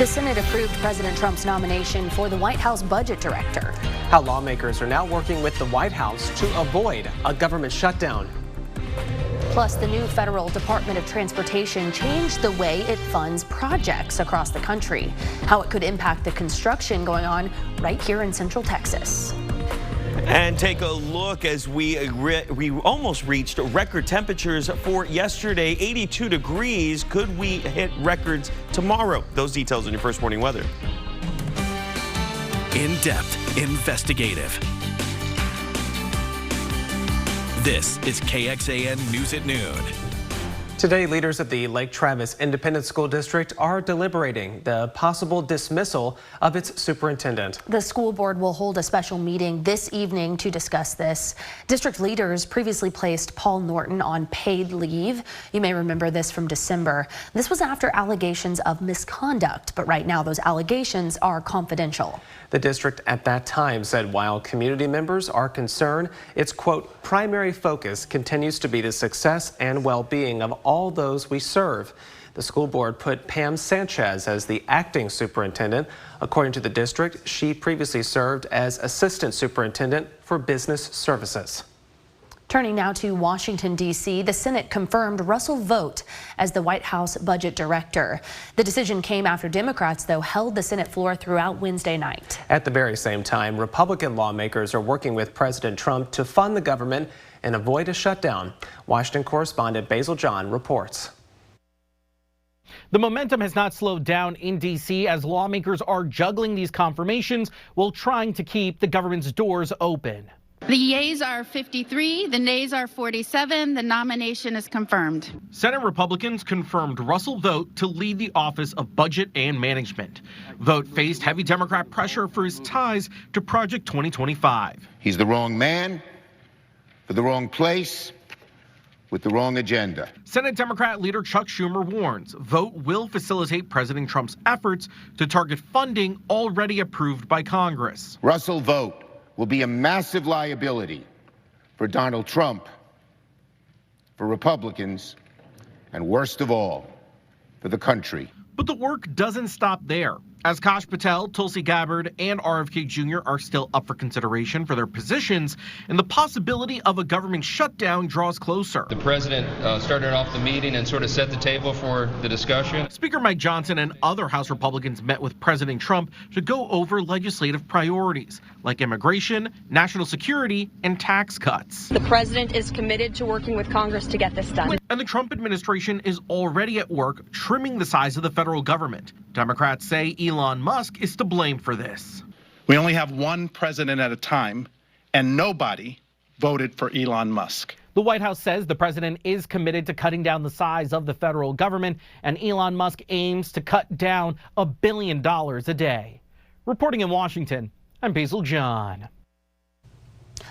The Senate approved President Trump's nomination for the White House budget director. How lawmakers are now working with the White House to avoid a government shutdown. Plus, the new federal Department of Transportation changed the way it funds projects across the country. How it could impact the construction going on right here in Central Texas. And take a look as we almost reached record temperatures for yesterday, 82 degrees. Could we hit records tomorrow? Those details in your first morning weather. In-depth, investigative. This is KXAN News at Noon. Today, leaders at the Lake Travis Independent School District are deliberating the possible dismissal of its superintendent. The school board will hold a special meeting this evening to discuss this. District leaders previously placed Paul Norton on paid leave. You may remember this from December. This was after allegations of misconduct, but right now those allegations are confidential. The district at that time said while community members are concerned, its, quote, primary focus continues to be the success and well-being of all those we serve. The school board put Pam Sanchez as the acting superintendent. According to the district, she previously served as assistant superintendent for business services. Turning now to Washington, D.C., the Senate confirmed Russell Vought as the White House budget director. The decision came after Democrats, though, held the Senate floor throughout Wednesday night. At the very same time, Republican lawmakers are working with President Trump to fund the government and avoid a shutdown. Washington correspondent Basil John reports. The momentum has not slowed down in D.C. as lawmakers are juggling these confirmations while trying to keep the government's doors open. The yeas are 53, the nays are 47. The nomination is confirmed. Senate Republicans confirmed Russell Vought to lead the Office of Budget and Management. Vought faced heavy Democrat pressure for his ties to Project 2025. He's the wrong man for the wrong place with the wrong agenda. Senate Democrat leader Chuck Schumer warns Vought will facilitate President Trump's efforts to target funding already approved by Congress. Russell Vought will be a massive liability for Donald Trump, for Republicans, and worst of all, for the country. But the work doesn't stop there. As Kash Patel, Tulsi Gabbard, and RFK Jr. are still up for consideration for their positions, and the possibility of a government shutdown draws closer. The president started off the meeting and sort of set the table for the discussion. Speaker Mike Johnson and other House Republicans met with President Trump to go over legislative priorities like immigration, national security, and tax cuts. The president is committed to working with Congress to get this done. And the Trump administration is already at work trimming the size of the federal government. Democrats say Elon Musk is to blame for this. We only have one president at a time, and nobody voted for Elon Musk. The White House says the president is committed to cutting down the size of the federal government, and Elon Musk aims to cut down $1 billion a day. Reporting in Washington, I'm Basil John.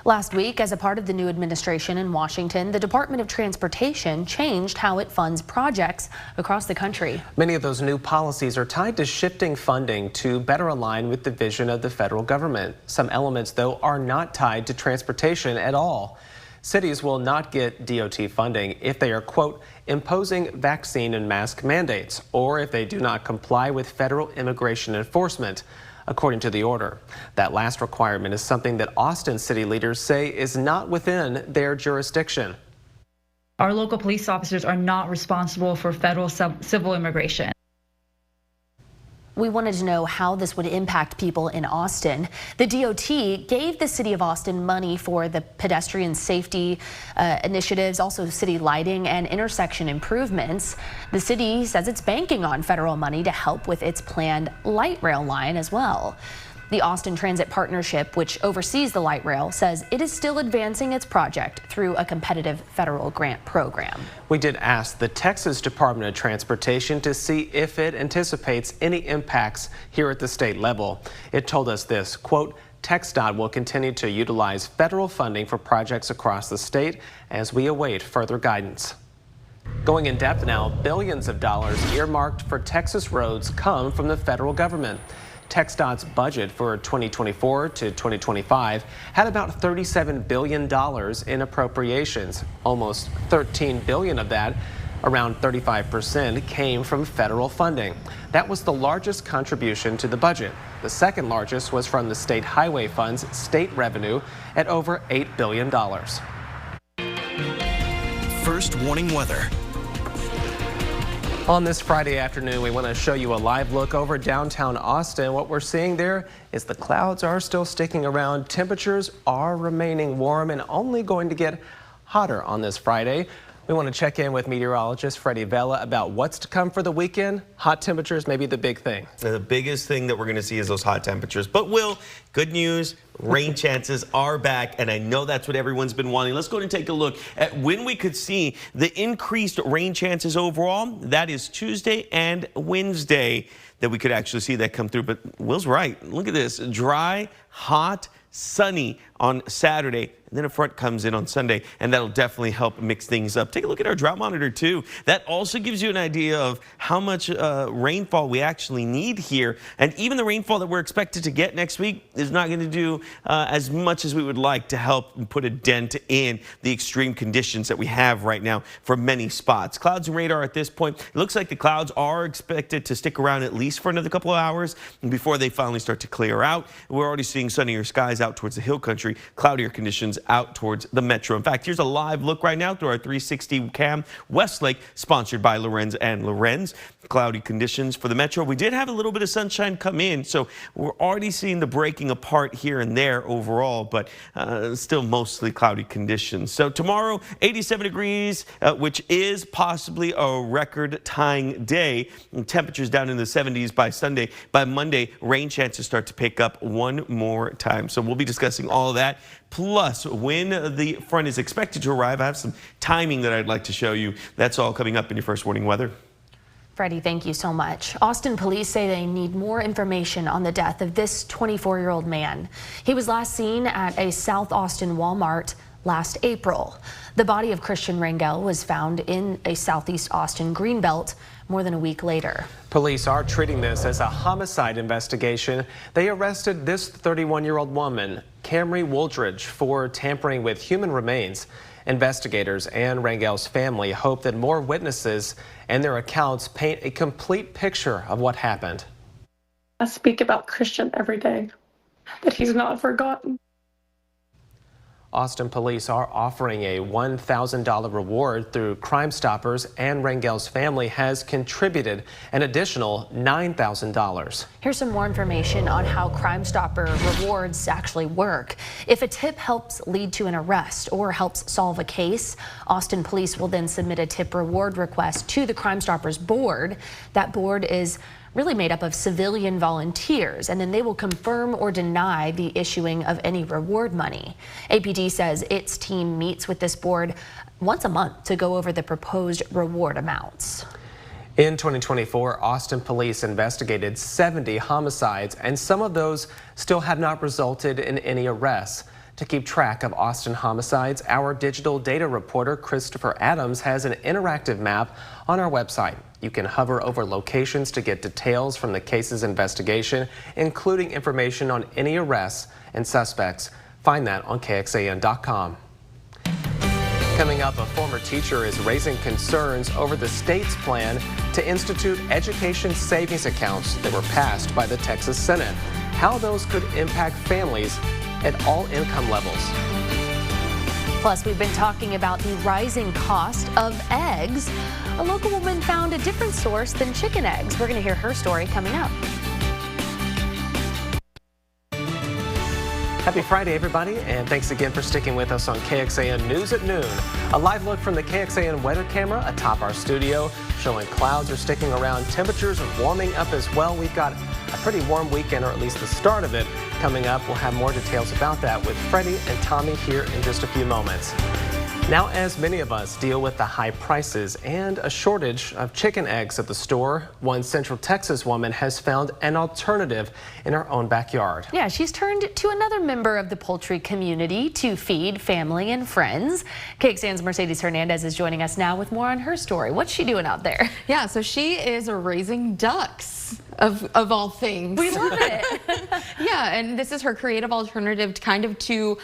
Last week, as a part of the new administration in Washington, the Department of Transportation changed how it funds projects across the country. Many of those new policies are tied to shifting funding to better align with the vision of the federal government. Some elements, though, are not tied to transportation at all. Cities will not get DOT funding if they are, quote, imposing vaccine and mask mandates, or if they do not comply with federal immigration enforcement. According to the order, that last requirement is something that Austin city leaders say is not within their jurisdiction. Our local police officers are not responsible for federal civil immigration. We wanted to know how this would impact people in Austin. The DOT gave the city of Austin money for the pedestrian safety initiatives, also city lighting and intersection improvements. The city says it's banking on federal money to help with its planned light rail line as well. The Austin Transit Partnership, which oversees the light rail, says it is still advancing its project through a competitive federal grant program. We did ask the Texas Department of Transportation to see if it anticipates any impacts here at the state level. It told us this, quote, TxDOT will continue to utilize federal funding for projects across the state as we await further guidance. Going in depth now, billions of dollars earmarked for Texas roads come from the federal government. TxDOT's budget for 2024 to 2025 had about $37 billion in appropriations. Almost $13 billion of that Around 35% came from federal funding. That was the largest contribution to the budget. The second largest was from the state highway fund's state revenue at over $8 billion. First warning weather. On this Friday afternoon, we want to show you a live look over downtown Austin. What we're seeing there is the clouds are still sticking around. Temperatures are remaining warm and only going to get hotter on this Friday. We want to check in with meteorologist Freddie Vela about what's to come for the weekend. Hot temperatures may be the big thing. The biggest thing that we're going to see is those hot temperatures. But Will, good news, rain chances are back, and I know that's what everyone's been wanting. Let's go ahead and take a look at when we could see the increased rain chances overall. That is Tuesday and Wednesday that we could actually see that come through. But Will's right. Look at this. Dry, hot, sunny on Saturday. And then a front comes in on Sunday, and that'll definitely help mix things up. Take a look at our drought monitor, too. That also gives you an idea of how much rainfall we actually need here. And even the rainfall that we're expected to get next week is not going to do as much as we would like to help put a dent in the extreme conditions that we have right now for many spots. Clouds and radar at this point, it looks like the clouds are expected to stick around at least for another couple of hours before they finally start to clear out. We're already seeing sunnier skies out towards the hill country, cloudier conditions out towards the metro. In fact, here's a live look right now through our 360 cam. Westlake, sponsored by Lorenz and Lorenz. Cloudy conditions for the metro. We did have a little bit of sunshine come in, so we're already seeing the breaking apart here and there overall, but still mostly cloudy conditions. So tomorrow, 87 degrees, which is possibly a record-tying day. And temperatures down in the 70s by Sunday. By Monday, rain chances start to pick up one more time. So we'll be discussing all of that. Plus, when the front is expected to arrive, I have some timing that I'd like to show you. That's all coming up in your first warning weather. Freddie, thank you so much. Austin police say they need more information on the death of this 24-year-old man. He was last seen at a South Austin Walmart last April. The body of Christian Rangel was found in a Southeast Austin greenbelt more than a week later. Police are treating this as a homicide investigation. They arrested this 31-year-old woman, Camry Wooldridge, for tampering with human remains. Investigators and Rangel's family hope that more witnesses and their accounts paint a complete picture of what happened. I speak about Christian every day, that he's not forgotten. Austin police are offering a $1,000 reward through Crime Stoppers, and Rangel's family has contributed an additional $9,000. Here's some more information on how Crime Stopper rewards actually work. If a tip helps lead to an arrest or helps solve a case, Austin police will then submit a tip reward request to the Crime Stoppers board. That board is really made up of civilian volunteers, and then they will confirm or deny the issuing of any reward money. APD says its team meets with this board once a month to go over the proposed reward amounts. In 2024, Austin police investigated 70 homicides, and some of those still have not resulted in any arrests. To keep track of Austin homicides, our digital data reporter Christopher Adams has an interactive map on our website. You can hover over locations to get details from the case's investigation, including information on any arrests and suspects. Find that on KXAN.com. Coming up, a former teacher is raising concerns over the state's plan to institute education savings accounts that were passed by the Texas Senate. How those could impact families at all income levels. Plus, we've been talking about the rising cost of eggs. A local woman found a different source than chicken eggs. We're going to hear her story coming up. Happy Friday, everybody, and thanks again for sticking with us on KXAN News at Noon. A live look from the KXAN weather camera atop our studio, showing clouds are sticking around. Temperatures are warming up as well. We've got a pretty warm weekend, or at least the start of it, coming up. We'll have more details about that with Freddie and Tommy here in just a few moments. Now, as many of us deal with the high prices and a shortage of chicken eggs at the store, one Central Texas woman has found an alternative in her own backyard. Yeah, she's turned to another member of the poultry community to feed family and friends. KXAN's Mercedes Hernandez is joining us now with more on her story. What's she doing out there? Yeah, so she is raising ducks. ducks of all things. We love it. Yeah, and this is her creative alternative to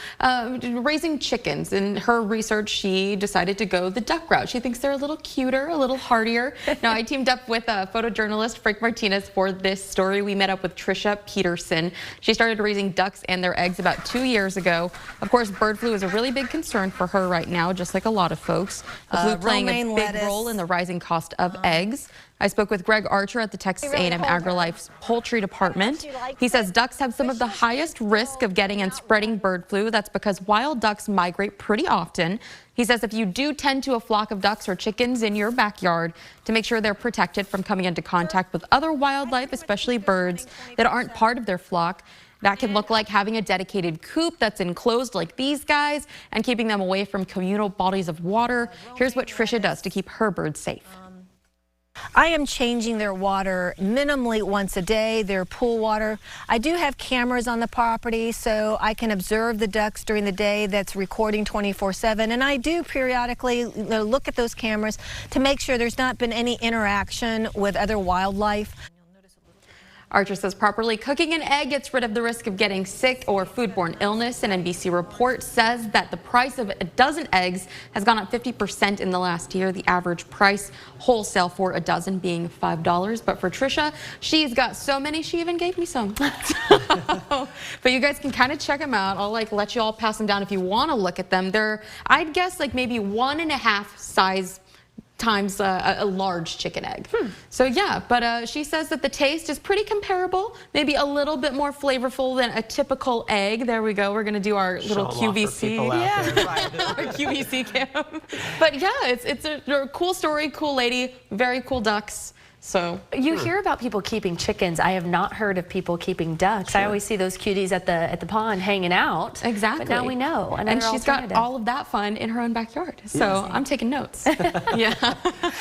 raising chickens. In her research, she decided to go the duck route. She thinks they're a little cuter, a little hardier. Now, I teamed up with photojournalist Frank Martinez for this story. We met up with Trisha Peterson. She started raising ducks and their eggs about 2 years ago. Of course, bird flu is a really big concern for her right now, just like a lot of folks. The flu playing a big role in the rising cost of eggs. I spoke with Greg Archer at the Texas A&M AgriLife's poultry department. He says ducks have some of the highest risk of getting and spreading bird flu. That's because wild ducks migrate pretty often. He says if you do tend to a flock of ducks or chickens in your backyard, to make sure they're protected from coming into contact with other wildlife, especially birds that aren't part of their flock. That can look like having a dedicated coop that's enclosed like these guys and keeping them away from communal bodies of water. Here's what Trisha does to keep her birds safe. I am changing their water minimally once a day, their pool water. I do have cameras on the property, so I can observe the ducks during the day. That's recording 24/7, and I do periodically look at those cameras to make sure there's not been any interaction with other wildlife. Archer says properly cooking an egg gets rid of the risk of getting sick or foodborne illness. An NBC report says that the price of a dozen eggs has gone up 50% in the last year. The average price wholesale for a dozen being $5. But for Trisha, she's got so many, she even gave me some. But you guys can kind of check them out. I'll let you all pass them down if you want to look at them. They're, I'd guess, like maybe 1.5 size times a large chicken egg. So yeah, but she says that the taste is pretty comparable, maybe a little bit more flavorful than a typical egg. There we go. We're going to do our little QVC. Our QVC cam. But yeah, it's a cool story, cool lady, very cool ducks. So you hear about people keeping chickens. I have not heard of people keeping ducks. I always see those cuties at the pond hanging out. Exactly. But now we know. And she's got all of that fun in her own backyard. So I'm taking notes. Yeah.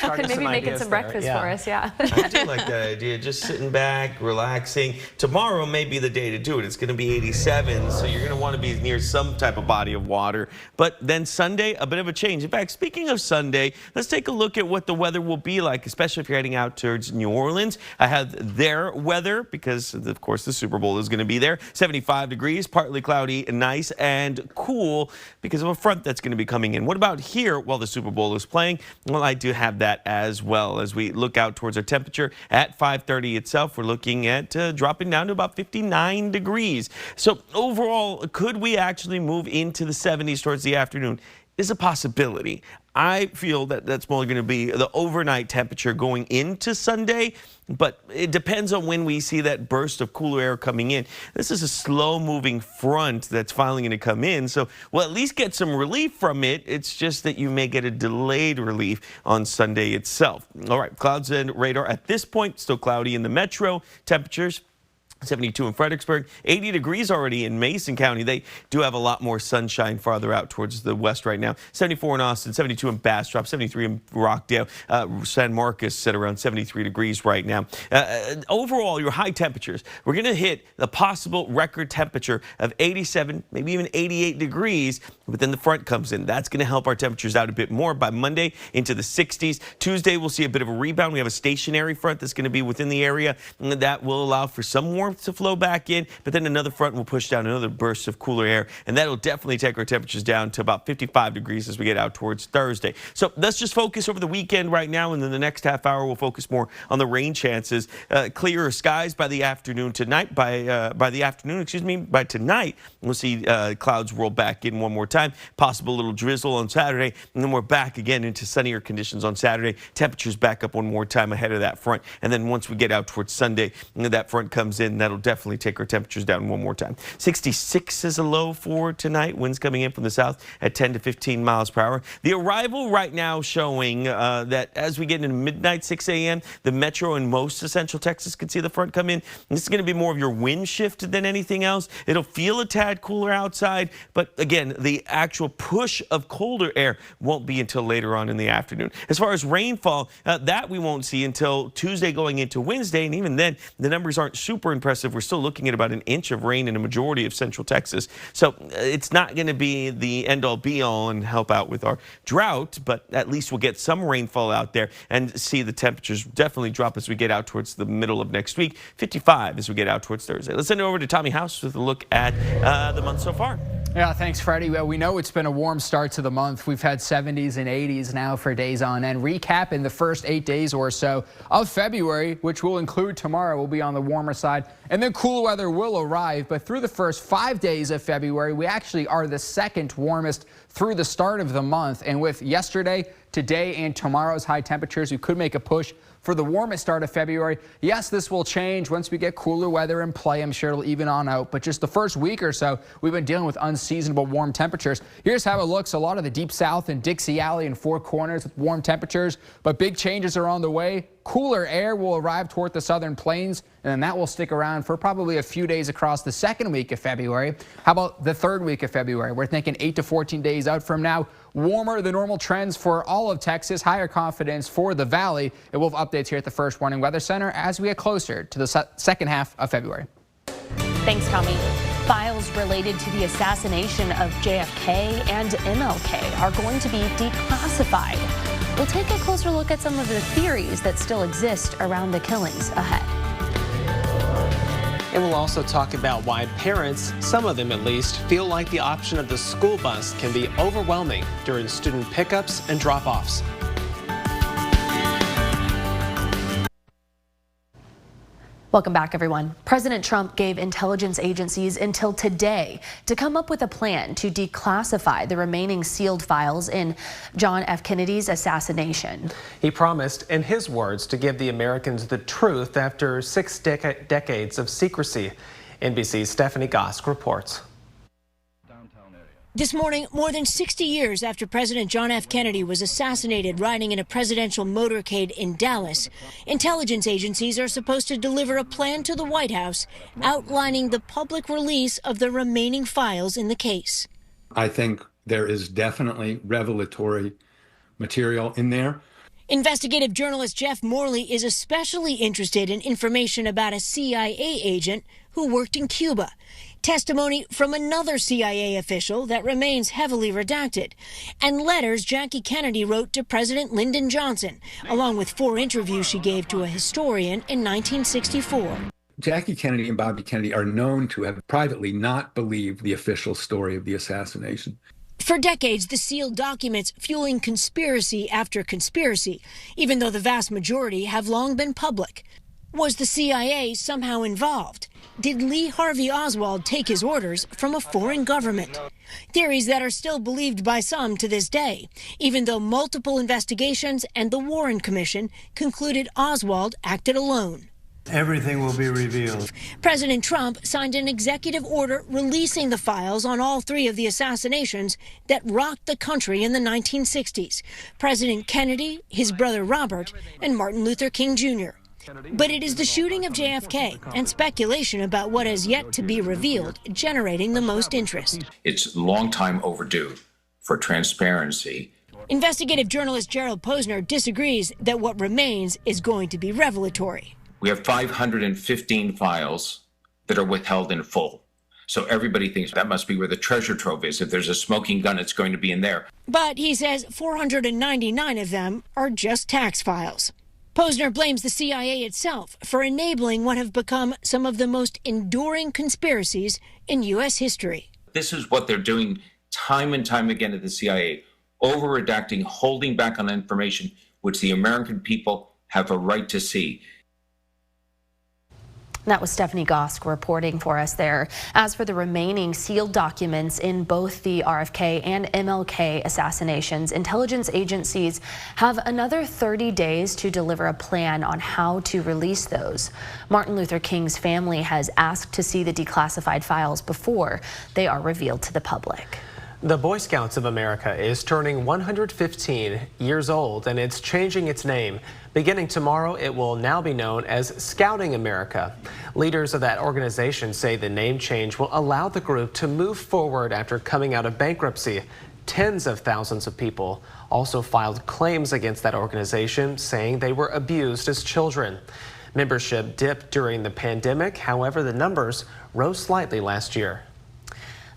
And maybe making some breakfast for us. Yeah. I do like that idea. Just sitting back, relaxing. Tomorrow may be the day to do it. It's going to be 87, so you're going to want to be near some type of body of water. But then Sunday, a bit of a change. In fact, speaking of Sunday, let's take a look at what the weather will be like, especially if you're heading out to New Orleans. I have their weather because, of course, the Super Bowl is going to be there. 75 degrees, partly cloudy, nice and cool because of a front that's going to be coming in. What about here while the Super Bowl is playing? Well, I do have that as well. As we look out towards our temperature at 5:30 itself, we're looking at dropping down to about 59 degrees. So overall, could we actually move into the 70s towards the afternoon? Is a possibility. I feel that that's more going to be the overnight temperature going into Sunday, but it depends on when we see that burst of cooler air coming in. This is a slow-moving front that's finally going to come in, so we'll at least get some relief from it. It's just that you may get a delayed relief on Sunday itself. All right, clouds and radar at this point, still cloudy in the metro. Temperatures 72 in Fredericksburg, 80 degrees already in Mason County. They do have a lot more sunshine farther out towards the west right now. 74 in Austin, 72 in Bastrop, 73 in Rockdale. San Marcos set around 73 degrees right now. Overall, your high temperatures, we're going to hit the possible record temperature of 87, maybe even 88 degrees, but then the front comes in. That's going to help our temperatures out a bit more by Monday into the 60s. Tuesday, we'll see a bit of a rebound. We have a stationary front that's going to be within the area, and that will allow for some warmth to flow back in, but then another front will push down another burst of cooler air, and that'll definitely take our temperatures down to about 55 degrees as we get out towards Thursday. So let's just focus over the weekend right now, and then the next half hour we'll focus more on the rain chances. Clearer skies by the afternoon tonight. By tonight, we'll see clouds roll back in one more time. Possible little drizzle on Saturday, and then we're back again into sunnier conditions on Saturday. Temperatures back up one more time ahead of that front, and then once we get out towards Sunday, that front comes in. That'll definitely take our temperatures down one more time. 66 is a low for tonight. Winds coming in from the south at 10 to 15 miles per hour. The arrival right now showing that as we get into midnight, 6 a.m., the metro and most of Central Texas can see the front come in. This is going to be more of your wind shift than anything else. It'll feel a tad cooler outside, but again, the actual push of colder air won't be until later on in the afternoon. As far as rainfall, that we won't see until Tuesday going into Wednesday, and even then, the numbers aren't super impressive impressive. We're still looking at about an inch of rain in a majority of Central Texas. So it's not going to be the end-all be-all and help out with our drought, but at least we'll get some rainfall out there and see the temperatures definitely drop as we get out towards the middle of next week. 55 as we get out towards Thursday. Let's send it over to Tommy House with a look at the month so far. Yeah, thanks, Freddie. Well, we know it's been a warm start to the month. We've had 70s and 80s now for days on end. Recapping the first 8 days or so of February, which will include tomorrow, will be on the warmer side. And then cooler weather will arrive. But through the first 5 days of February, we actually are the second warmest through the start of the month. And with yesterday, today, and tomorrow's high temperatures, we could make a push for the warmest start of February. Yes, this will change once we get cooler weather in play. I'm sure it'll even on out. But just the first week or so, we've been dealing with unseasonable warm temperatures. Here's how it looks. A lot of the Deep South and Dixie Alley and Four Corners with warm temperatures. But big changes are on the way. Cooler air will arrive toward the southern plains, and then that will stick around for probably a few days across the second week of February. How about the third week of February? We're thinking 8 to 14 days out from now. Warmer than normal trends for all of Texas, higher confidence for the valley. And we'll have updates here at the First Warning Weather Center as we get closer to the second half of February. Thanks, Tommy. Files related to the assassination of JFK and MLK are going to be declassified. We'll take a closer look at some of the theories that still exist around the killings ahead. And we'll also talk about why parents, some of them at least, feel like the option of the school bus can be overwhelming during student pickups and drop-offs. Welcome back, everyone. President Trump gave intelligence agencies until today to come up with a plan to declassify the remaining sealed files in John F. Kennedy's assassination. He promised, in his words, to give the Americans the truth after 6 decades of secrecy. NBC's Stephanie Gosk reports. This morning, more than 60 years after President John F. Kennedy was assassinated riding in a presidential motorcade in Dallas, intelligence agencies are supposed to deliver a plan to the White House outlining the public release of the remaining files in the case. I think there is definitely revelatory material in there. Investigative journalist Jeff Morley is especially interested in information about a CIA agent who worked in Cuba. Testimony from another CIA official that remains heavily redacted, and letters Jackie Kennedy wrote to President Lyndon Johnson, along with 4 interviews she gave to a historian in 1964. Jackie Kennedy and Bobby Kennedy are known to have privately not believed the official story of the assassination. For decades, the sealed documents fueling conspiracy after conspiracy, even though the vast majority have long been public. Was the CIA somehow involved? Did Lee Harvey Oswald take his orders from a foreign government? Theories that are still believed by some to this day, even though multiple investigations and the Warren Commission concluded Oswald acted alone. Everything will be revealed. President Trump signed an executive order releasing the files on all 3 of the assassinations that rocked the country in the 1960s. President Kennedy, his brother Robert, and Martin Luther King Jr. But it is the shooting of JFK and speculation about what has yet to be revealed generating the most interest. It's a long time overdue for transparency. Investigative journalist Gerald Posner disagrees that what remains is going to be revelatory. We have 515 files that are withheld in full. So everybody thinks that must be where the treasure trove is. If there's a smoking gun, it's going to be in there. But he says 499 of them are just tax files. Posner blames the CIA itself for enabling what have become some of the most enduring conspiracies in U.S. history. This is what they're doing time and time again at the CIA, over-redacting, holding back on information which the American people have a right to see. That was Stephanie Gosk reporting for us there. As for the remaining sealed documents in both the RFK and MLK assassinations, intelligence agencies have another 30 days to deliver a plan on how to release those. Martin Luther King's family has asked to see the declassified files before they are revealed to the public. The Boy Scouts of America is turning 115 years old, and it's changing its name. Beginning tomorrow, it will now be known as Scouting America. Leaders of that organization say the name change will allow the group to move forward after coming out of bankruptcy. Tens of thousands of people also filed claims against that organization, saying they were abused as children. Membership dipped during the pandemic. However, the numbers rose slightly last year.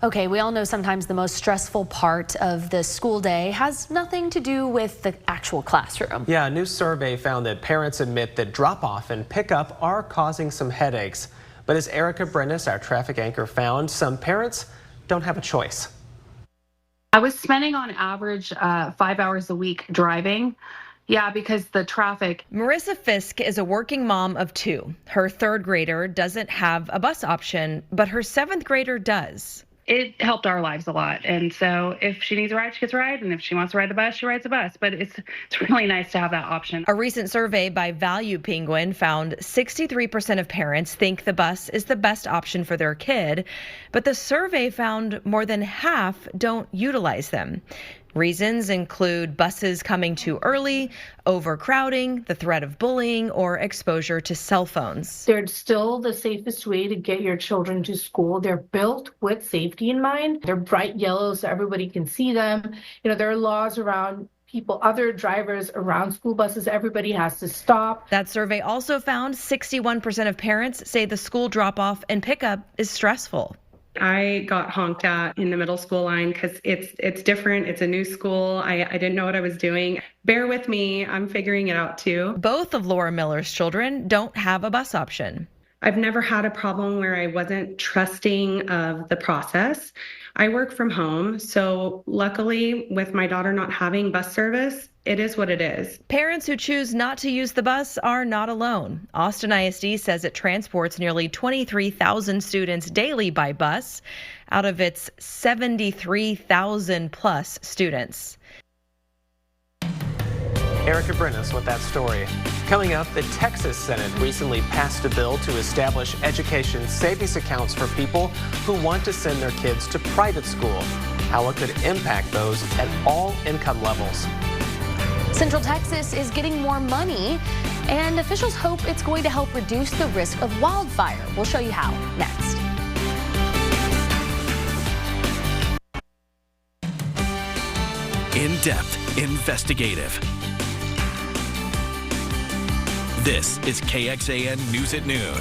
Okay, we all know sometimes the most stressful part of the school day has nothing to do with the actual classroom. Yeah, a new survey found that parents admit that drop-off and pickup are causing some headaches. But as Erica Brennis, our traffic anchor, found, some parents don't have a choice. I was spending on average 5 hours a week driving. Yeah, because the traffic. Marissa Fisk is a working mom of 2. Her 3rd grader doesn't have a bus option, but her 7th grader does. It helped our lives a lot. And so if she needs a ride, she gets a ride. And if she wants to ride the bus, she rides the bus. But it's really nice to have that option. A recent survey by Value Penguin found 63% of parents think the bus is the best option for their kid. But the survey found more than half don't utilize them. Reasons include buses coming too early, overcrowding, the threat of bullying, or exposure to cell phones. They're still the safest way to get your children to school. They're built with safety in mind. They're bright yellow so everybody can see them. You know, there are laws around other drivers around school buses. Everybody has to stop. That survey also found 61% of parents say the school drop-off and pickup is stressful. I got honked at in the middle school line because it's different. It's a new school. I didn't know what I was doing. Bear with me. I'm figuring it out too. Both of Laura Miller's children don't have a bus option. I've never had a problem where I wasn't trusting of the process. I work from home, so luckily with my daughter not having bus service, it is what it is. Parents who choose not to use the bus are not alone. Austin ISD says it transports nearly 23,000 students daily by bus out of its 73,000 plus students. Erica Brennis with that story. Coming up, the Texas Senate recently passed a bill to establish education savings accounts for people who want to send their kids to private school. How it could impact those at all income levels. Central Texas is getting more money, and officials hope it's going to help reduce the risk of wildfire. We'll show you how next. In-depth, investigative. This is KXAN News at Noon.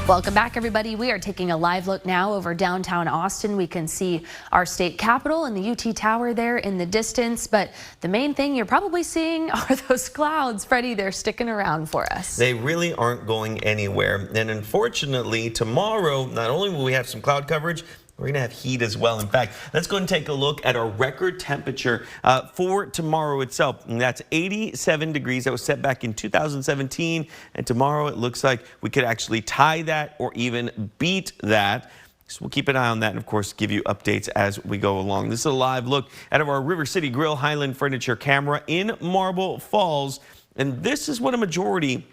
Welcome back, everybody. We are taking a live look now over downtown Austin. We can see our state capitol and the UT Tower there in the distance. But the main thing you're probably seeing are those clouds. Freddie, they're sticking around for us. They really aren't going anywhere. And unfortunately, tomorrow, not only will we have some cloud coverage, we're going to have heat as well. In fact, let's go and take a look at our record temperature for tomorrow itself. And that's 87 degrees. That was set back in 2017. And tomorrow it looks like we could actually tie that or even beat that. So we'll keep an eye on that and, of course, give you updates as we go along. This is a live look out of our River City Grill Highland Furniture camera in Marble Falls. And this is what a majority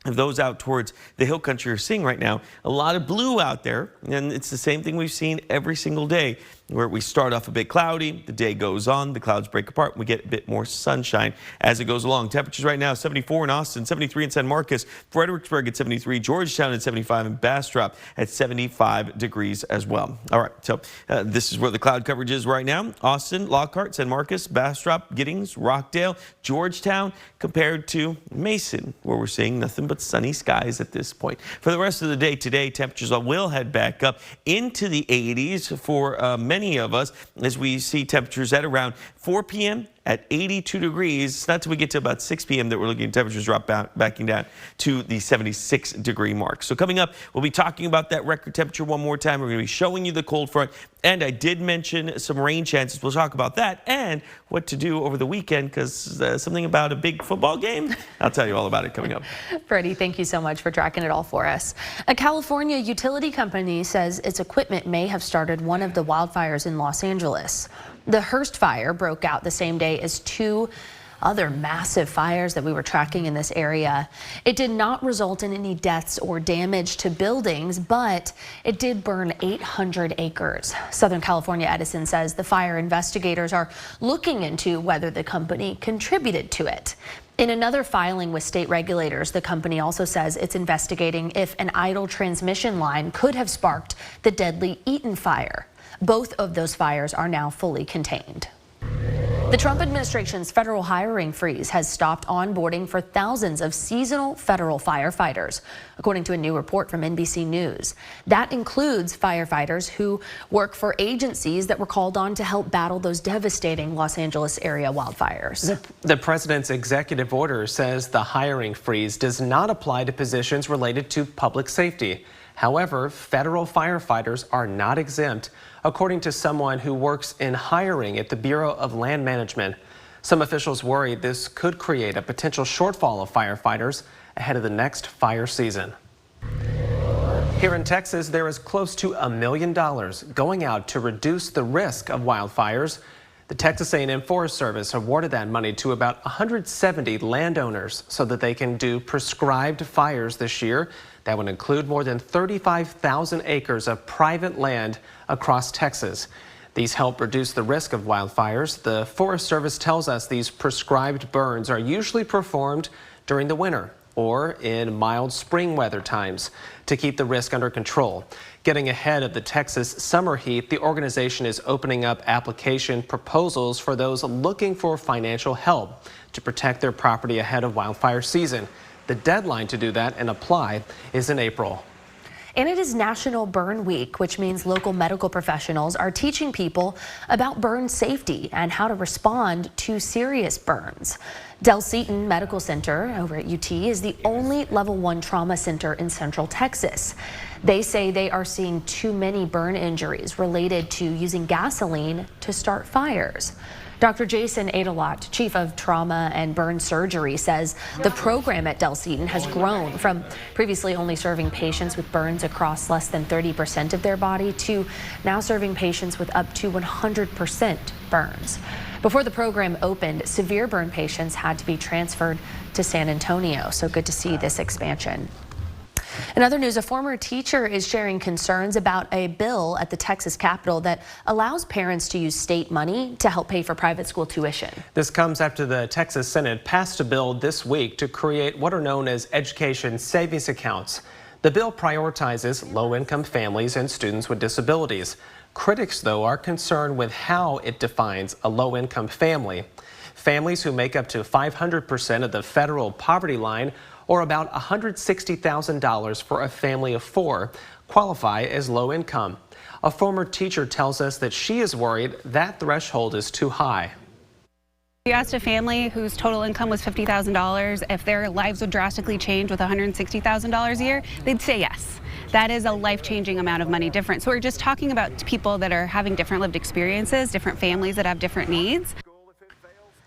of those out towards the hill country are seeing right now. A lot of blue out there, and it's the same thing we've seen every single day, where we start off a bit cloudy, the day goes on, the clouds break apart, and we get a bit more sunshine as it goes along. Temperatures right now, 74 in Austin, 73 in San Marcos, Fredericksburg at 73, Georgetown at 75, and Bastrop at 75 degrees as well. All right, so this is where the cloud coverage is right now. Austin, Lockhart, San Marcos, Bastrop, Giddings, Rockdale, Georgetown, compared to Mason, where we're seeing nothing but sunny skies at this point. For the rest of the day today, temperatures will head back up into the 80s for many of us as we see temperatures at around 4 p.m. at 82 degrees. It's not till we get to about 6 p.m. that we're looking at temperatures backing down to the 76 degree mark. So coming up, we'll be talking about that record temperature one more time. We're going to be showing you the cold front. And I did mention some rain chances. We'll talk about that and what to do over the weekend, because something about a big football game. I'll tell you all about it coming up. Freddie, thank you so much for tracking it all for us. A California utility company says its equipment may have started one of the wildfires in Los Angeles. The Hearst fire broke out the same day as 2 other massive fires that we were tracking in this area. It did not result in any deaths or damage to buildings, but it did burn 800 acres. Southern California Edison says the fire investigators are looking into whether the company contributed to it. In another filing with state regulators, the company also says it's investigating if an idle transmission line could have sparked the deadly Eaton fire. Both of those fires are now fully contained. The Trump administration's federal hiring freeze has stopped onboarding for thousands of seasonal federal firefighters, according to a new report from NBC News. That includes firefighters who work for agencies that were called on to help battle those devastating Los Angeles area wildfires. The president's executive order says the hiring freeze does not apply to positions related to public safety. However, federal firefighters are not exempt, according to someone who works in hiring at the Bureau of Land Management. Some officials worry this could create a potential shortfall of firefighters ahead of the next fire season. Here in Texas, there is close to $1 million going out to reduce the risk of wildfires. The Texas A&M Forest Service awarded that money to about 170 landowners so that they can do prescribed fires this year. That would include more than 35,000 acres of private land across Texas. These help reduce the risk of wildfires. The Forest Service tells us these prescribed burns are usually performed during the winter or in mild spring weather times to keep the risk under control. Getting ahead of the Texas summer heat, the organization is opening up application proposals for those looking for financial help to protect their property ahead of wildfire season. The deadline to do that and apply is in April. And it is National Burn Week, which means local medical professionals are teaching people about burn safety and how to respond to serious burns. Del Seton Medical Center over at UT is the only level 1 trauma center in Central Texas. They say they are seeing too many burn injuries related to using gasoline to start fires. Dr. Jason Adelot, Chief of Trauma and Burn Surgery, says the program at Del Seton has grown from previously only serving patients with burns across less than 30% of their body to now serving patients with up to 100% burns. Before the program opened, severe burn patients had to be transferred to San Antonio, so good to see this expansion. In other news, a former teacher is sharing concerns about a bill at the Texas Capitol that allows parents to use state money to help pay for private school tuition. This comes after the Texas Senate passed a bill this week to create what are known as education savings accounts. The bill prioritizes low-income families and students with disabilities. Critics, though, are concerned with how it defines a low-income family. Families who make up to 500% of the federal poverty line, or about $160,000 for a family of 4, qualify as low income. A former teacher tells us that she is worried that threshold is too high. You asked a family whose total income was $50,000 if their lives would drastically change with $160,000 a year, they'd say yes. That is a life-changing amount of money difference. So we're just talking about people that are having different lived experiences, different families that have different needs.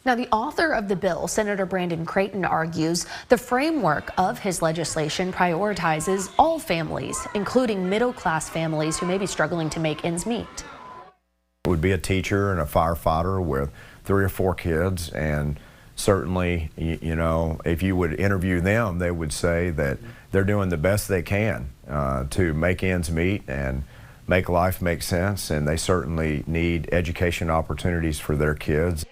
Now, the author of the bill, Senator Brandon Creighton, argues the framework of his legislation prioritizes all families, including middle-class families who may be struggling to make ends meet. It would be a teacher and a firefighter with 3 or 4 kids, and certainly, you know, if you would interview them, they would say that they're doing the best they can to make ends meet and make life make sense, and they certainly need education opportunities for their kids.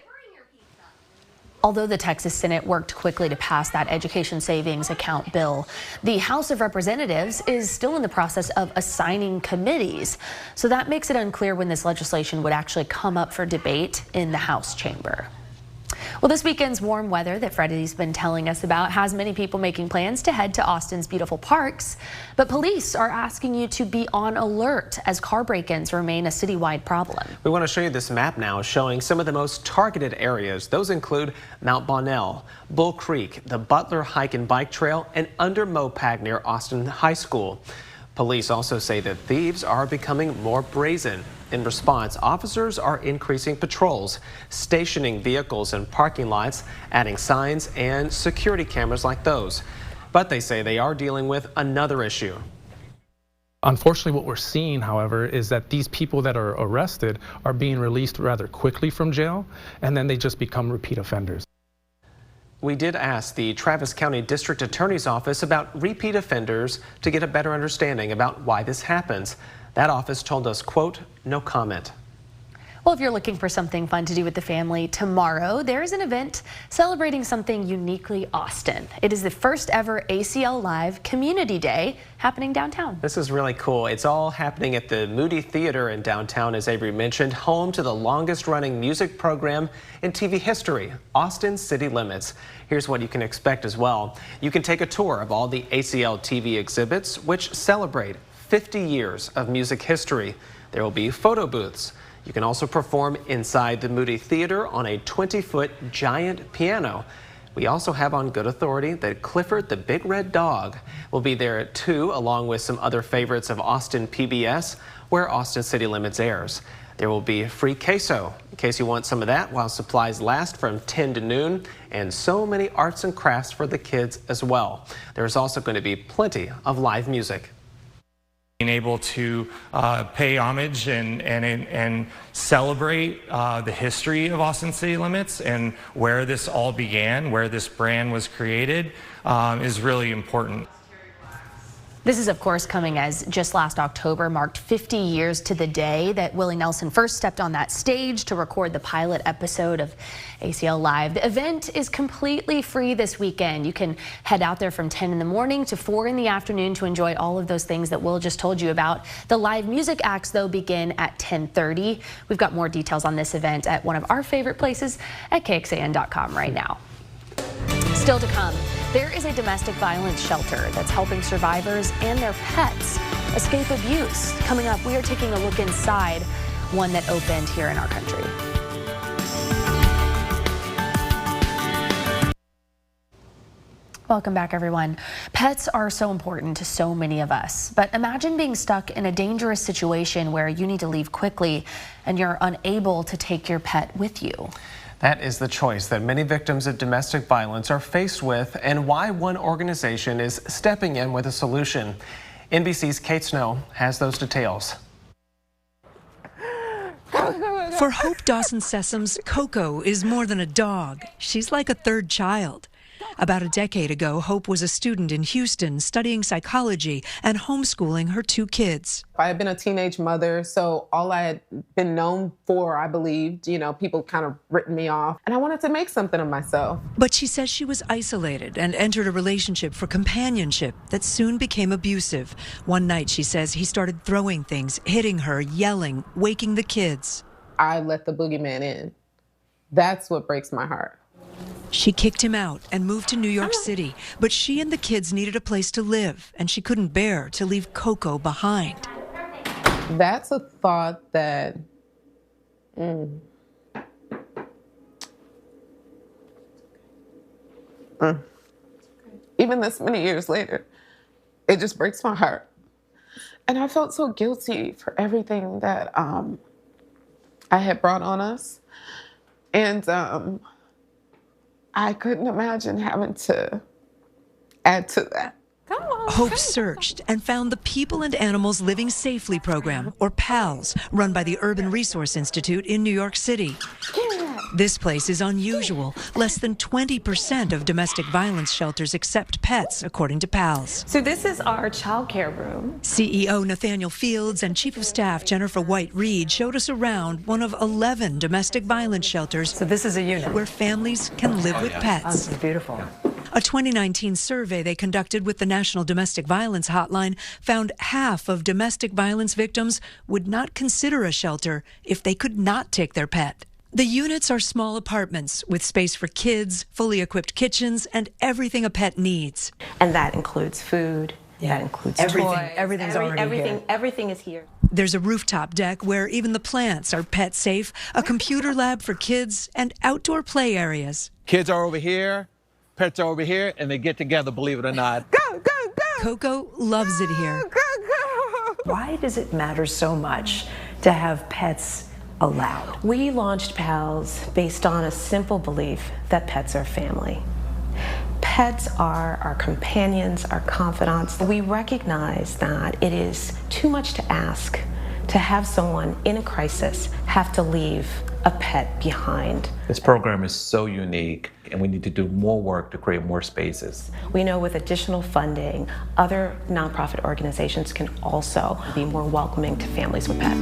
Although the Texas Senate worked quickly to pass that education savings account bill, the House of Representatives is still in the process of assigning committees. So that makes it unclear when this legislation would actually come up for debate in the House chamber. Well, this weekend's warm weather that Freddie's been telling us about has many people making plans to head to Austin's beautiful parks. But police are asking you to be on alert as car break-ins remain a citywide problem. We want to show you this map now showing some of the most targeted areas. Those include Mount Bonnell, Bull Creek, the Butler Hike and Bike Trail, and under Mopag near Austin High School. Police also say that thieves are becoming more brazen. In response, officers are increasing patrols, stationing vehicles in parking lots, adding signs and security cameras like those. But they say they are dealing with another issue. Unfortunately, what we're seeing, however, is that these people that are arrested are being released rather quickly from jail, and then they just become repeat offenders. We did ask the Travis County District Attorney's Office about repeat offenders to get a better understanding about why this happens. That office told us, quote, no comment. Well, if you're looking for something fun to do with the family tomorrow, there's an event celebrating something uniquely Austin. It is the first ever ACL Live Community Day happening downtown. This is really cool. It's all happening at the Moody Theater in downtown, as Avery mentioned, home to the longest running music program in TV history, Austin City Limits. Here's what you can expect as well. You can take a tour of all the ACL TV exhibits, which celebrate 50 years of music history. There will be photo booths. You can also perform inside the Moody Theater on a 20-foot giant piano. We also have on good authority that Clifford the Big Red Dog will be there too, along with some other favorites of Austin PBS, where Austin City Limits airs. There will be free queso, in case you want some of that, while supplies last from 10 to noon, and so many arts and crafts for the kids as well. There's also going to be plenty of live music. Being able to pay homage and celebrate the history of Austin City Limits and where this all began, where this brand was created, is really important. This is, of course, coming as just last October marked 50 years to the day that Willie Nelson first stepped on that stage to record the pilot episode of ACL Live. The event is completely free this weekend. You can head out there from 10 in the morning to 4 in the afternoon to enjoy all of those things that Will just told you about. The live music acts, though, begin at 10:30. We've got more details on this event at one of our favorite places at KXAN.com right now. Still to come, there is a domestic violence shelter that's helping survivors and their pets escape abuse. Coming up, we are taking a look inside one that opened here in our country. Welcome back, everyone. Pets are so important to so many of us, but imagine being stuck in a dangerous situation where you need to leave quickly and you're unable to take your pet with you. That is the choice that many victims of domestic violence are faced with, and why one organization is stepping in with a solution. NBC's Kate Snow has those details. For Hope Dawson-Sessoms, Coco is more than a dog. She's like a third child. About a decade ago, Hope was a student in Houston studying psychology and homeschooling her 2 kids. I had been a teenage mother, so all I had been known for, I believed, people kind of written me off. And I wanted to make something of myself. But she says she was isolated and entered a relationship for companionship that soon became abusive. One night, she says, he started throwing things, hitting her, yelling, waking the kids. I let the boogeyman in. That's what breaks my heart. She kicked him out and moved to New York City, but she and the kids needed a place to live, and she couldn't bear to leave Coco behind. That's a thought that, even this many years later, it just breaks my heart. And I felt so guilty for everything that I had brought on us. And I couldn't imagine having to add to that. Hope searched and found the People and Animals Living Safely program, or PALS, run by the Urban Resource Institute in New York City. This place is unusual. Less than 20% of domestic violence shelters accept pets, according to PALS. So this is our child care room. CEO Nathaniel Fields and Chief of Staff Jennifer White-Reed showed us around one of 11 domestic violence shelters. So this is a unit where families can live with pets. Oh, this is beautiful. A 2019 survey they conducted with the National Domestic Violence Hotline found half of domestic violence victims would not consider a shelter if they could not take their pet. The units are small apartments with space for kids, fully equipped kitchens, and everything a pet needs. And that includes food. Yeah. That includes everything. Toys. Everything's already here. Everything is here. There's a rooftop deck where even the plants are pet safe, a computer lab for kids, and outdoor play areas. Kids are over here, pets are over here, and they get together, believe it or not. Go, go, go! Coco loves it here. Go, go! Why does it matter so much to have pets allowed? We launched PALS based on a simple belief that pets are family. Pets are our companions, our confidants. We recognize that it is too much to ask to have someone in a crisis have to leave a pet behind. This program is so unique, and we need to do more work to create more spaces. We know with additional funding, other nonprofit organizations can also be more welcoming to families with pets.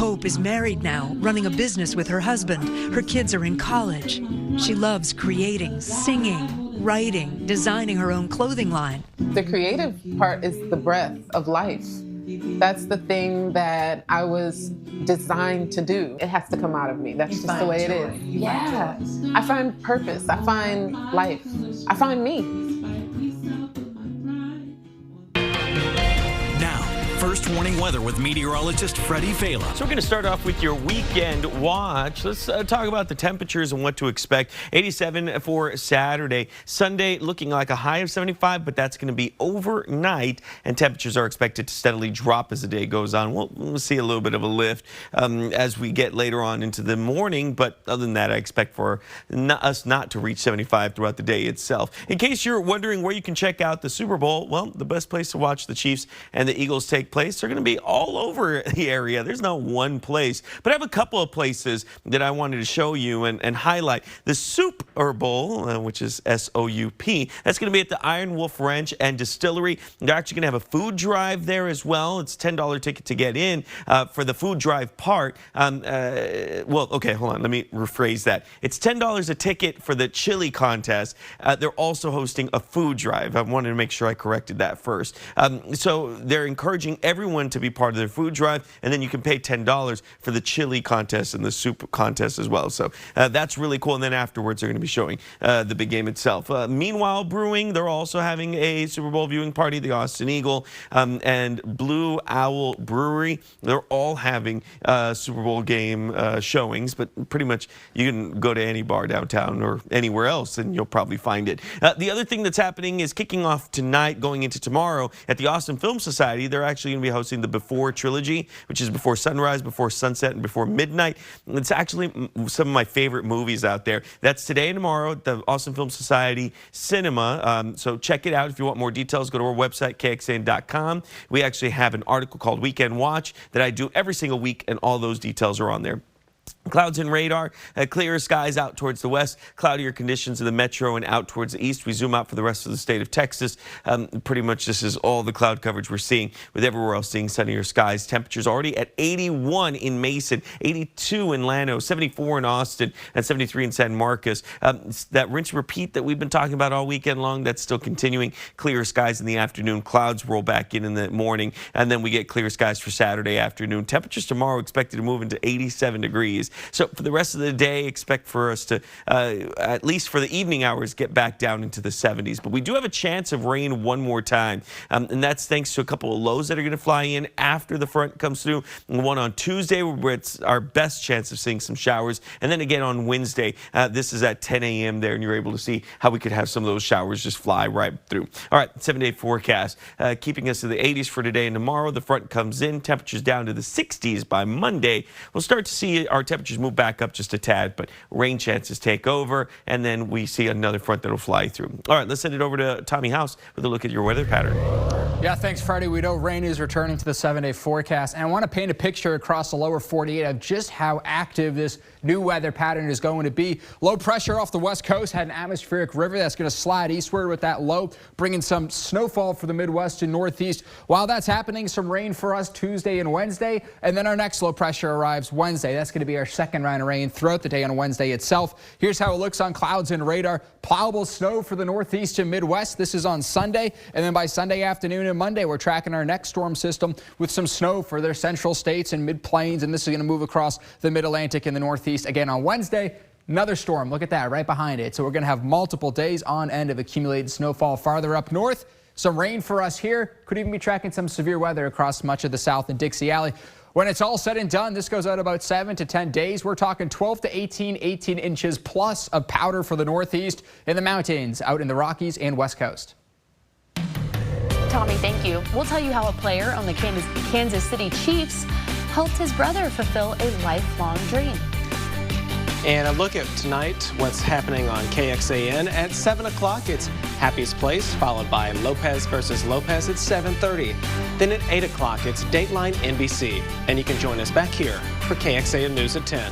Hope is married now, running a business with her husband. Her kids are in college. She loves creating, singing, writing, designing her own clothing line. The creative part is the breath of life. That's the thing that I was designed to do. It has to come out of me. That's just the way it is. Yeah. I find purpose. I find life. I find me. First warning weather with meteorologist Freddie Vela. So we're going to start off with your weekend watch. Let's talk about the temperatures and what to expect. 87 for Saturday. Sunday looking like a high of 75, but that's going to be overnight, and temperatures are expected to steadily drop as the day goes on. We'll see a little bit of a lift as we get later on into the morning, but other than that, I expect for us not to reach 75 throughout the day itself. In case you're wondering where you can check out the Super Bowl, well, the best place to watch the Chiefs and the Eagles take place are going to be all over the area. There's not one place, but I have a couple of places that I wanted to show you and highlight. The Super Bowl, which is S-O-U-P, that's going to be at the Iron Wolf Ranch and Distillery. They're actually going to have a food drive there as well. It's a $10 ticket to get in for the food drive part. Well, okay, hold on. Let me rephrase that. It's $10 a ticket for the chili contest. They're also hosting a food drive. I wanted to make sure I corrected that first. So they're encouraging everyone to be part of their food drive, and then you can pay $10 for the chili contest and the soup contest as well. So that's really cool. And then afterwards, they're going to be showing the big game itself. Meanwhile, Brewing, they're also having a Super Bowl viewing party. The Austin Eagle and Blue Owl Brewery, they're all having Super Bowl game showings, but pretty much you can go to any bar downtown or anywhere else and you'll probably find it. The other thing that's happening is kicking off tonight, going into tomorrow at the Austin Film Society. They're actually going to be hosting the Before trilogy, which is Before Sunrise, Before Sunset, and Before Midnight. It's actually some of my favorite movies out there. That's today and tomorrow at the Austin Film Society Cinema. So check it out. If you want more details, go to our website, KXAN.com. We actually have an article called Weekend Watch that I do every single week, and all those details are on there. Clouds and radar, clearer skies out towards the west, cloudier conditions in the metro and out towards the east. We zoom out for the rest of the state of Texas. Pretty much this is all the cloud coverage we're seeing, with everywhere else seeing sunnier skies. Temperatures already at 81 in Mason, 82 in Llano, 74 in Austin, and 73 in San Marcos. That rinse repeat that we've been talking about all weekend long, that's still continuing. Clear skies in the afternoon, clouds roll back in the morning, and then we get clear skies for Saturday afternoon. Temperatures tomorrow expected to move into 87 degrees. So for the rest of the day, expect for us to, at least for the evening hours, get back down into the 70s. But we do have a chance of rain one more time. And that's thanks to a couple of lows that are going to fly in after the front comes through. One on Tuesday, where it's our best chance of seeing some showers. And then again on Wednesday, this is at 10 a.m. there, and you're able to see how we could have some of those showers just fly right through. All right, 7-day forecast. Keeping us to the 80s for today and tomorrow. The front comes in, temperatures down to the 60s by Monday. We'll start to see our temperatures move back up just a tad, but rain chances take over, and then we see another front that'll fly through. All right, let's send it over to Tommy House with a look at your weather pattern. Yeah, thanks, Freddie. We know rain is returning to the 7-day forecast, and I want to paint a picture across the lower 48 of just how active this new weather pattern is going to be. Low pressure off the west coast had an atmospheric river that's going to slide eastward with that low, bringing some snowfall for the Midwest and Northeast. While that's happening, some rain for us Tuesday and Wednesday, and then our next low pressure arrives Wednesday. That's going to be our second round of rain throughout the day on Wednesday itself. Here's how it looks on clouds and radar. Plowable snow for the Northeast and Midwest. This is on Sunday, and then by Sunday afternoon and Monday, we're tracking our next storm system with some snow for their central states and mid-plains, and this is going to move across the mid-Atlantic and the Northeast. Again, on Wednesday, another storm. Look at that right behind it. So we're going to have multiple days on end of accumulated snowfall farther up north. Some rain for us here. Could even be tracking some severe weather across much of the South and Dixie Alley. When it's all said and done, this goes out about 7 to 10 days. We're talking 12 to 18 inches plus of powder for the Northeast, in the mountains, out in the Rockies and West Coast. Tommy, thank you. We'll tell you how a player on the Kansas City Chiefs helped his brother fulfill a lifelong dream. And a look at tonight, what's happening on KXAN. At 7 o'clock, it's Happy's Place, followed by Lopez versus Lopez at 7:30. Then at 8 o'clock, it's Dateline NBC. And you can join us back here for KXAN News at 10.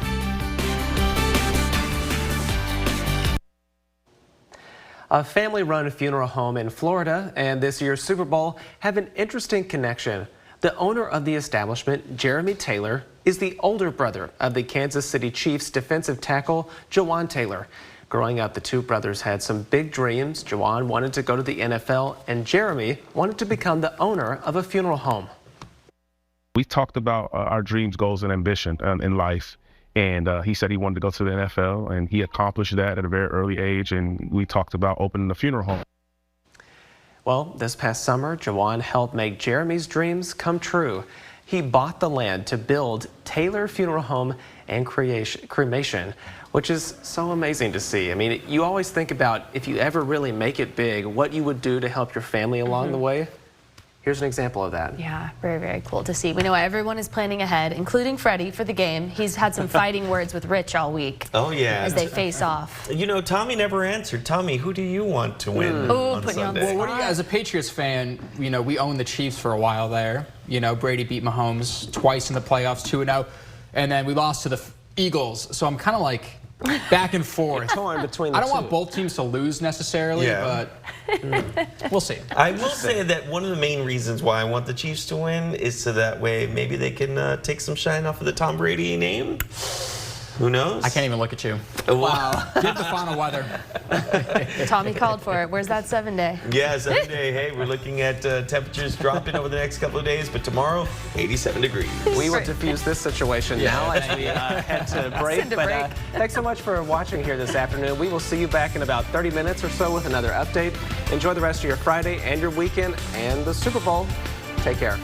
A family-run funeral home in Florida and this year's Super Bowl have an interesting connection. The owner of the establishment, Jeremy Taylor, is the older brother of the Kansas City Chiefs defensive tackle, Jawan Taylor. Growing up, the two brothers had some big dreams. Jawan wanted to go to the NFL, and Jeremy wanted to become the owner of a funeral home. We talked about our dreams, goals, and ambition in life. And he said he wanted to go to the NFL, and he accomplished that at a very early age. And we talked about opening a funeral home. Well, this past summer, Jawan helped make Jeremy's dreams come true. He bought the land to build Taylor Funeral Home and Cremation, which is so amazing to see. I mean, you always think about if you ever really make it big, what you would do to help your family along the way. Here's an example of that. Yeah, very, very cool to see. We know everyone is planning ahead, including Freddie, for the game. He's had some fighting words with Rich all week. Oh, yeah. As they face off. You know, Tommy never answered. Tommy, who do you want to win on Sunday? Well, what do you, as a Patriots fan, you know, we owned the Chiefs for a while there. You know, Brady beat Mahomes twice in the playoffs, 2-0. And then we lost to the Eagles. So I'm kind of like back and forth. Torn between the I don't two. want both teams to lose necessarily, but we'll see. I will say that one of the main reasons why I want the Chiefs to win is so that way maybe they can take some shine off of the Tom Brady name. Who knows? I can't even look at you. Wow. Give the final weather. Tommy called for it. Where's that 7-day? Yeah, 7-day. Hey, we're looking at temperatures dropping over the next couple of days, but tomorrow, 87 degrees. We will diffuse this situation now as we head to break. But thanks so much for watching here this afternoon. We will see you back in about 30 minutes or so with another update. Enjoy the rest of your Friday and your weekend and the Super Bowl. Take care.